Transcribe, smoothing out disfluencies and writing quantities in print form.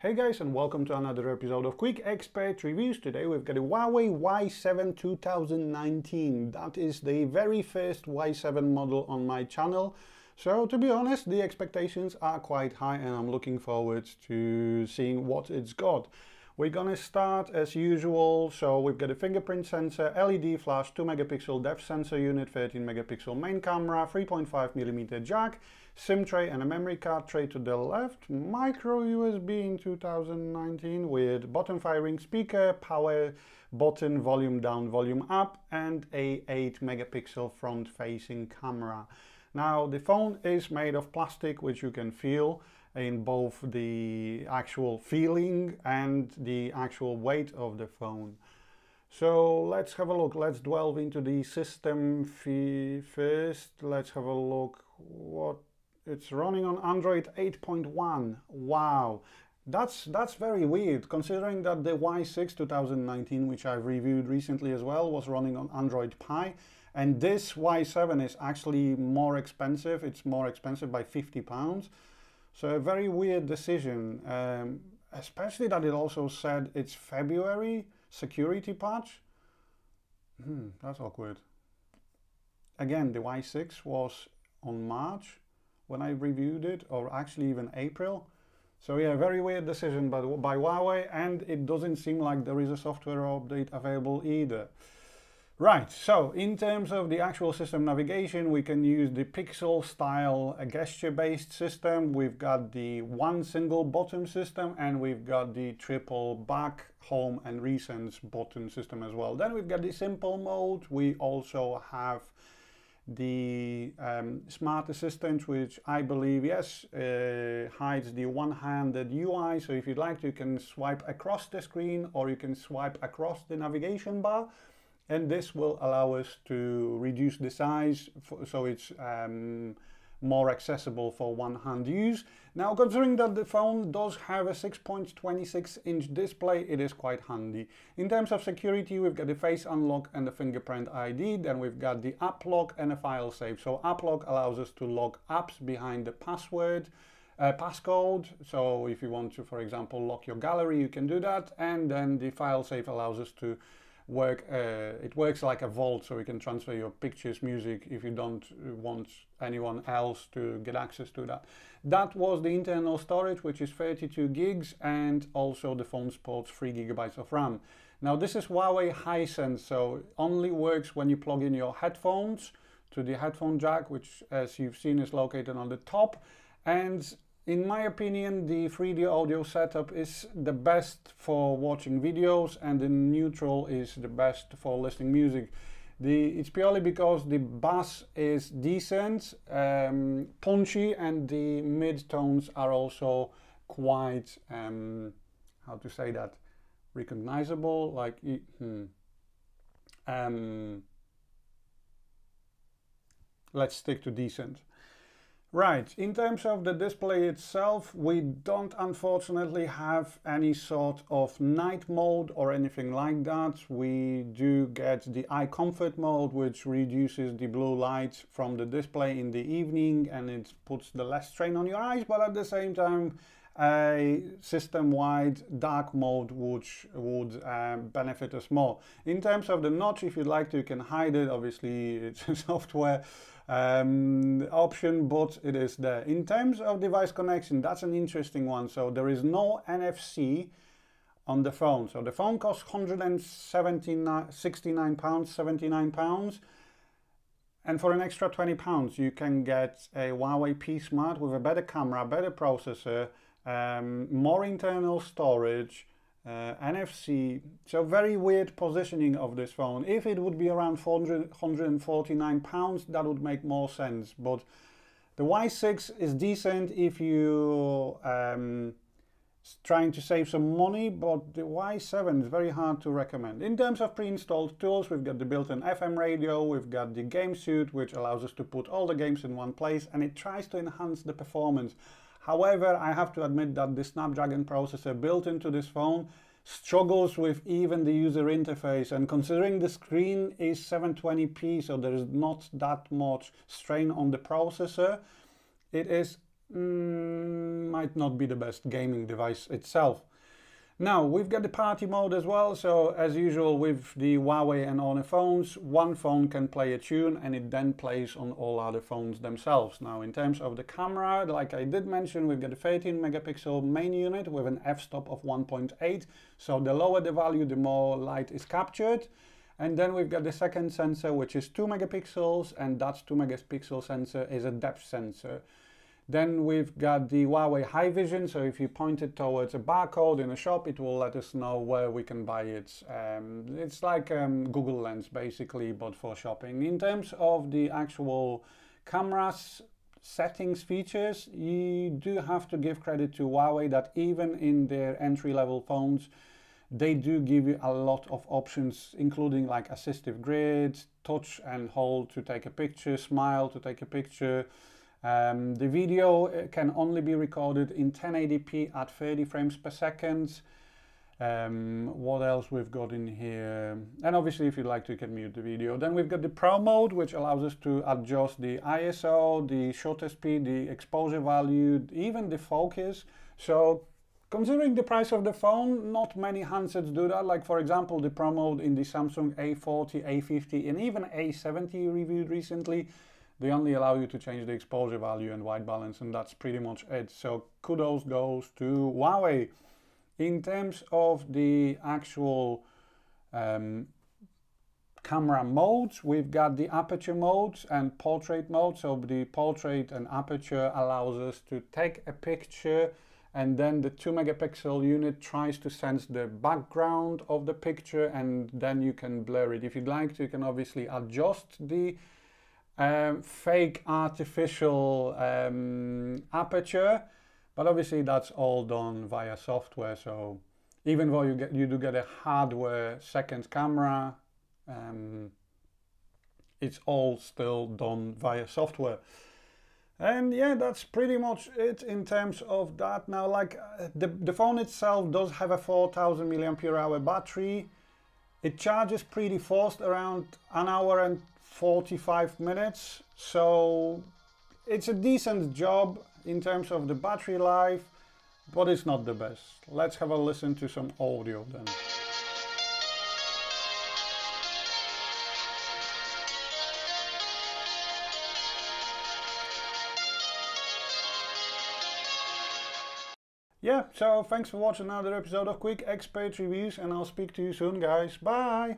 Hey guys, and welcome to another episode of Quick Expert Reviews. Today we've got a Huawei Y7 2019. That is the very first Y7 model on my channel. So to be honest, the expectations are quite high and I'm looking forward to seeing what it's got. We're gonna start as usual. So we've got a fingerprint sensor, LED flash, 2 megapixel depth sensor unit, 13 megapixel main camera, 3.5mm jack, SIM tray and a memory card tray to the left, micro USB in 2019 with bottom firing speaker, power button, volume down, volume up, and a 8 megapixel front facing camera. Now the phone is made of plastic, which you can feel in both the actual feeling and the actual weight of the phone. So let's have a look. Let's delve into the system first. Let's have a look what it's running on. Android 8.1. Wow, that's very weird, considering that the Y6 2019, which I've reviewed recently as well, was running on Android Pie, and this Y7 is actually more expensive. It's more expensive by £50. So a very weird decision, especially that it also said it's February security patch. That's awkward. Again, the Y6 was on March when I reviewed it, or actually even April. So yeah, very weird decision by Huawei, and it doesn't seem like there is a software update available either. Right, so in terms of the actual system navigation, we can use the pixel style gesture-based system. We've got the one single button system, and we've got the triple back, home and recent button system as well. Then we've got the simple mode. We also have the smart assistant, which I believe, yes, hides the one-handed UI. So if you'd like to, you can swipe across the screen or you can swipe across the navigation bar. And this will allow us to reduce the size so it's more accessible for one-hand use. Now, considering that the phone does have a 6.26-inch display, it is quite handy. In terms of security, we've got the face unlock and the fingerprint ID. Then we've got the app lock and a file save. So app lock allows us to lock apps behind the passcode. So if you want to, for example, lock your gallery, you can do that. And then the file save allows us to it works like a vault, so you can transfer your pictures, music, if you don't want anyone else to get access to that. That was the internal storage, which is 32 gigs, and also the phone supports 3 gigabytes of RAM. Now this is Huawei Hisense, so it only works when you plug in your headphones to the headphone jack, which, as you've seen, is located on the top. And in my opinion, the 3D audio setup is the best for watching videos, and the neutral is the best for listening music. It's purely because the bass is decent, punchy, and the mid-tones are also quite, how to say that, recognizable, like, let's stick to decent. Right, in terms of the display itself, we don't unfortunately have any sort of night mode or anything like that. We do get the eye comfort mode, which reduces the blue light from the display in the evening, and it puts the less strain on your eyes, but at the same time a system-wide dark mode which would benefit us more. In terms of the notch, if you'd like to, you can hide it. Obviously it's a software option, but it is there. In terms of device connection, that's an interesting one. So there is no NFC on the phone. So the phone costs £169.79, and for an extra £20 you can get a Huawei P Smart with a better camera, better processor, more internal storage, NFC. So very weird positioning of this phone. If it would be around £149, that would make more sense. But the Y6 is decent if you trying to save some money, but the Y7 is very hard to recommend. In terms of pre-installed tools, we've got the built-in FM radio, we've got the game suite, which allows us to put all the games in one place, and it tries to enhance the performance. However, I have to admit that the Snapdragon processor built into this phone struggles with even the user interface, and considering the screen is 720p, so there is not that much strain on the processor, it is might not be the best gaming device itself. Now, we've got the party mode as well, so as usual with the Huawei and Honor phones, one phone can play a tune and it then plays on all other phones themselves. Now, in terms of the camera, like I did mention, we've got a 13 megapixel main unit with an f-stop of 1.8, so the lower the value, the more light is captured. And then we've got the second sensor, which is 2 megapixels, and that 2 megapixel sensor is a depth sensor. Then we've got the Huawei High Vision, so if you point it towards a barcode in a shop, it will let us know where we can buy it. It's like Google Lens basically, but for shopping. In terms of the actual cameras settings features, you do have to give credit to Huawei that even in their entry-level phones, they do give you a lot of options, including like assistive grid, touch and hold to take a picture, smile to take a picture. The video can only be recorded in 1080p at 30 frames per second. What else we've got in here? And obviously if you'd like to, you can mute the video. Then we've got the Pro mode, which allows us to adjust the ISO, the shutter speed, the exposure value, even the focus. So considering the price of the phone, not many handsets do that. Like for example, the Pro mode in the Samsung A40, A50 and even A70 reviewed recently, they only allow you to change the exposure value and white balance, and that's pretty much it. So kudos goes to Huawei. In terms of the actual camera modes, we've got the aperture modes and portrait mode. So the portrait and aperture allows us to take a picture, and then the 2 megapixel unit tries to sense the background of the picture, and then you can blur it. If you'd like to, you can obviously adjust the fake artificial aperture, but obviously that's all done via software. So even though you do get a hardware second camera, it's all still done via software. And yeah, that's pretty much it in terms of that. Now, like the phone itself does have a 4000 milliampere hour battery. It charges pretty fast, around an hour and 45 minutes, so it's a decent job in terms of the battery life, but it's not the best. Let's have a listen to some audio then. Yeah, so thanks for watching another episode of Quick Expert Reviews, and I'll speak to you soon, guys. Bye!